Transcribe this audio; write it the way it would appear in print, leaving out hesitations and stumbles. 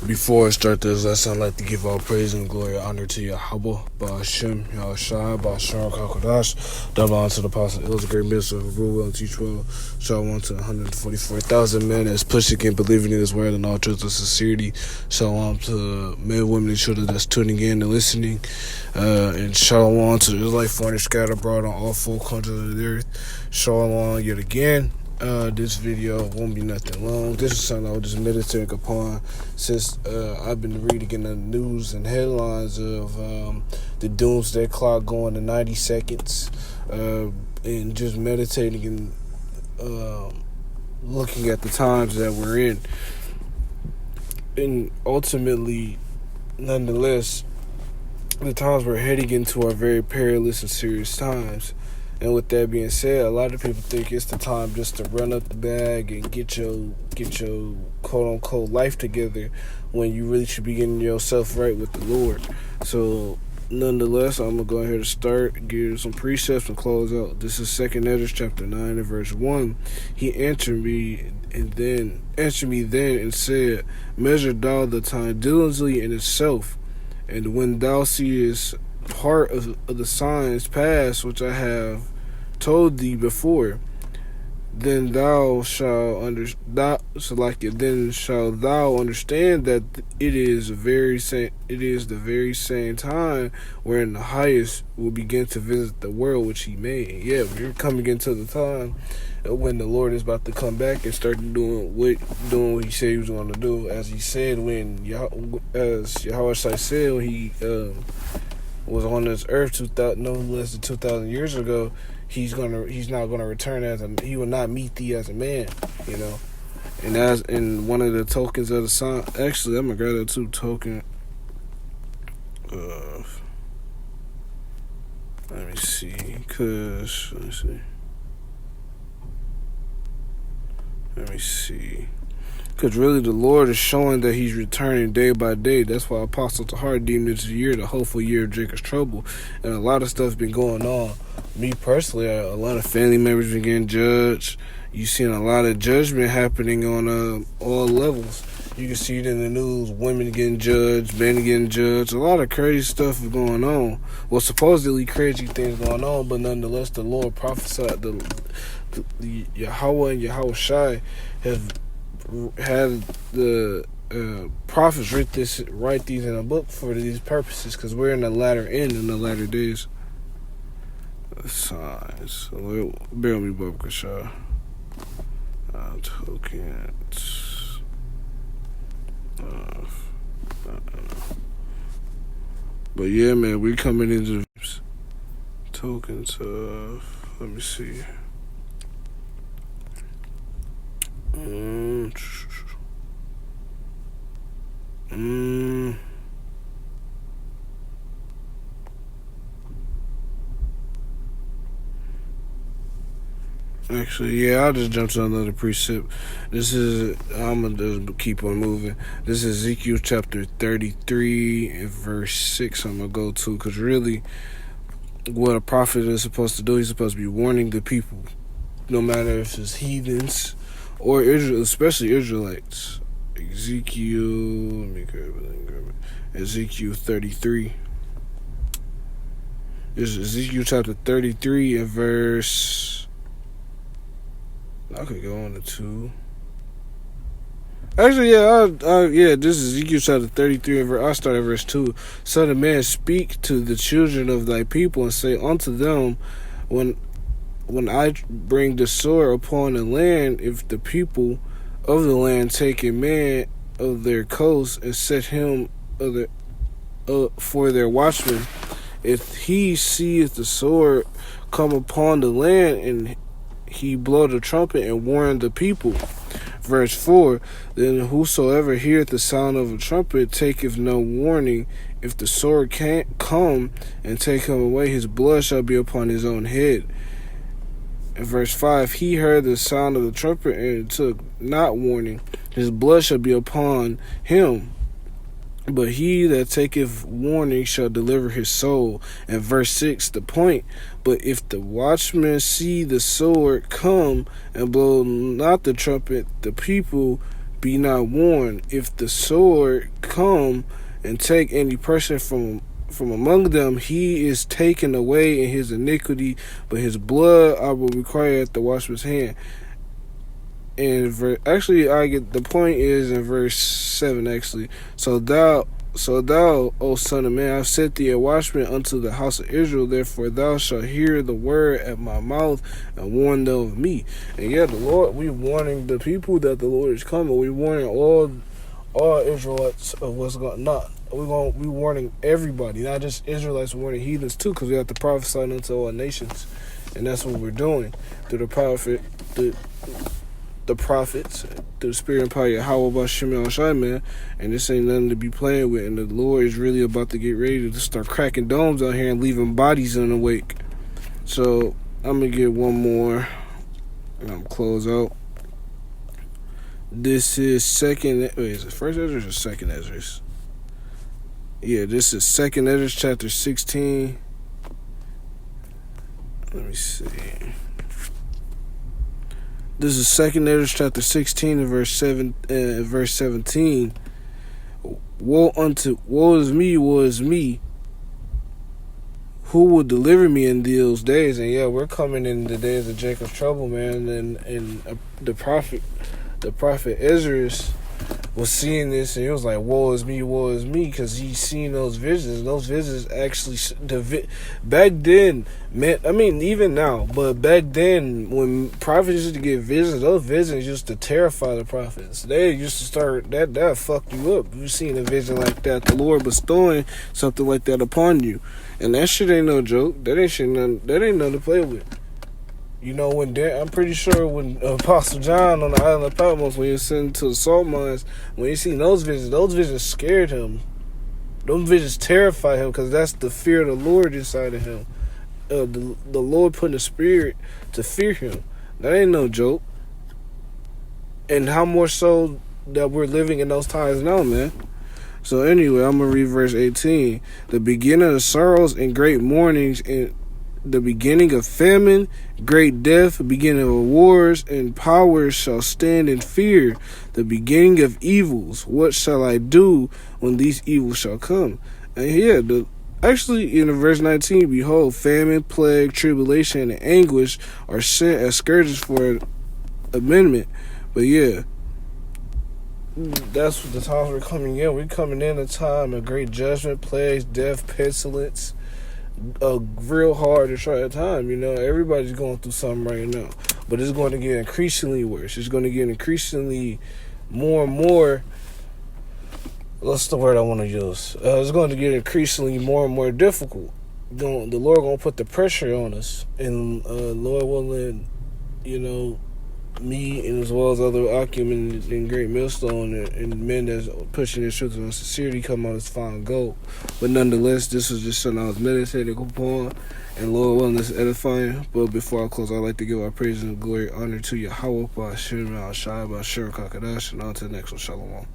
Before I start this lesson, I'd like to give all praise and glory and honor to Yahweh, Ba'ashem, Yahushai, Ba'ashem, Kakodash, double honor to the apostle, elder, great minister, who rule well and teach well. Shalom to 144,000 men that's pushing and believing in this word and all truth and sincerity. Shalom to men, women, and children that's tuning in and listening. And shalom to the Israelite foreigners scattered abroad on all four countries of the earth. Shalom yet again. This video won't be nothing long. This is something I was just meditating upon since I've been reading in the news and headlines of the doomsday clock going to 90 seconds, and just meditating and looking at the times that we're in. And ultimately, nonetheless, the times we're heading into are very perilous and serious times. And with that being said, a lot of people think it's the time just to run up the bag and get your quote unquote life together, when you really should be getting yourself right with the Lord. So nonetheless, I'm gonna go ahead and start, give some precepts and close out. This is 2nd Esdras chapter 9 and verse 1. He answered me then and said, measure thou the time diligently in itself, and when thou seest part of the signs past which I have told thee before, then thou shalt understand that it is the very same time wherein the highest will begin to visit the world which he made. Yeah, we're coming into the time when the Lord is about to come back and start doing what he said he was going to do, as he said as Yahweh said when he was on this earth no less than 2,000 years ago. He's not gonna return he will not meet thee as a man, And as in one of the tokens of the sign, actually, I'm gonna grab that too. Token. Let me see, Because really the Lord is showing that he's returning day by day. That's why Apostle Tahar deemed this year the hopeful year of Jacob's trouble. And a lot of stuff's been going on. Me personally, a lot of family members been getting judged. You've seen a lot of judgment happening on all levels. You can see it in the news, women getting judged, men getting judged. A lot of crazy stuff is going on. Well, supposedly crazy things going on, but nonetheless, the Lord prophesied, the Yahweh and Yahushai have had the prophets write these in a book for these purposes, because we're in the latter end, in the latter days. Signs. Bear with me, Bob Kashah. Tokens. But yeah, man, we're coming into tokens of. Let me see. Actually, yeah, I'll just jump to another precept. I'm going to just keep on moving. This is Ezekiel chapter 33 and verse 6 I'm going to go to, because really what a prophet is supposed to do, he's supposed to be warning the people, no matter if it's heathens or especially Israelites. Ezekiel 33. This is Ezekiel chapter 33 and verse... I could go on to 2. Actually, this is Ezekiel chapter 33 and I'll start at verse 2. Son of man, speak to the children of thy people and say unto them, when I bring the sword upon the land, if the people of the land take a man of their coast and set him for their watchman, if he seeth the sword come upon the land, and he blow the trumpet and warn the people. Verse 4, then whosoever heareth the sound of a trumpet taketh no warning. If the sword can't come and take him away, his blood shall be upon his own head. And verse 5, he heard the sound of the trumpet and took not warning. His blood shall be upon him. But he that taketh warning shall deliver his soul. And verse 6, the point. But if the watchman see the sword come and blow not the trumpet, the people be not warned. If the sword come and take any person from among them, he is taken away in his iniquity, but his blood I will require at the watchman's hand. And actually, I get the point is in verse 7. Actually, so thou, O son of man, I've set thee a watchman unto the house of Israel. Therefore, thou shalt hear the word at my mouth and warn them of me. And yeah, the Lord, we warning the people that the Lord is coming. We warning all Israelites of what's going not. We warning everybody, not just Israelites. We're warning heathens too, because we have to prophesy unto all nations, and that's what we're doing through the prophets, through the spirit and power of Yahweh Bashim Shai, man. And this ain't nothing to be playing with. And the Lord is really about to get ready to start cracking domes out here and leaving bodies in the wake. So I'm gonna get one more, and I'm close out. This is is it first Esdras or second Esdras? Yeah, this is second Esdras chapter 16. Let me see. This is second Esdras chapter 16 and verse 17. Woe is me, who will deliver me in those days? And yeah, we're coming in the days of Jacob's trouble, man. And the prophet Esdras was seeing this, and he was like, woe is me, because he seen those visions. Those visions actually, back then, man, I mean, even now, but back then, when prophets used to get visions, those visions used to terrify the prophets. They used to start, that fucked you up. You seen a vision like that, the Lord bestowing something like that upon you. And that shit ain't no joke. That ain't nothing to play with. You know, I'm pretty sure when Apostle John on the island of Patmos, when he was sent to the salt mines, when he seen those visions scared him. Those visions terrified him, because that's the fear of the Lord inside of him. The Lord putting a spirit to fear him. That ain't no joke. And how more so that we're living in those times now, man. So anyway, I'm going to read verse 18. The beginning of sorrows and great mournings, and the beginning of famine, great death, the beginning of wars, and powers shall stand in fear. The beginning of evils, what shall I do when these evils shall come? And yeah, actually in verse 19, behold, famine, plague, tribulation, and anguish are sent as scourges for amendment. But yeah, that's what the times we're coming in. We're coming in a time of great judgment, plagues, death, pestilence. A real hard and trying time, you know. Everybody's going through something right now, but it's going to get increasingly worse. It's going to get increasingly more and more. What's the word I want to use? It's going to get increasingly more and more difficult. The Lord going to put the pressure on us, and Lord willing, you know, me and as well as other Akim and Great Millstone and men that's pushing this truth and sincerity come out as fine gold. But nonetheless, this was just something I was meditating upon, and Lord willing, this is edifying. But before I close, I'd like to give our praise and glory, honor to Yahweh, Ba'ashem, Al-Shai, Ba'asher, Kakadash, and on to the next one. Shalom.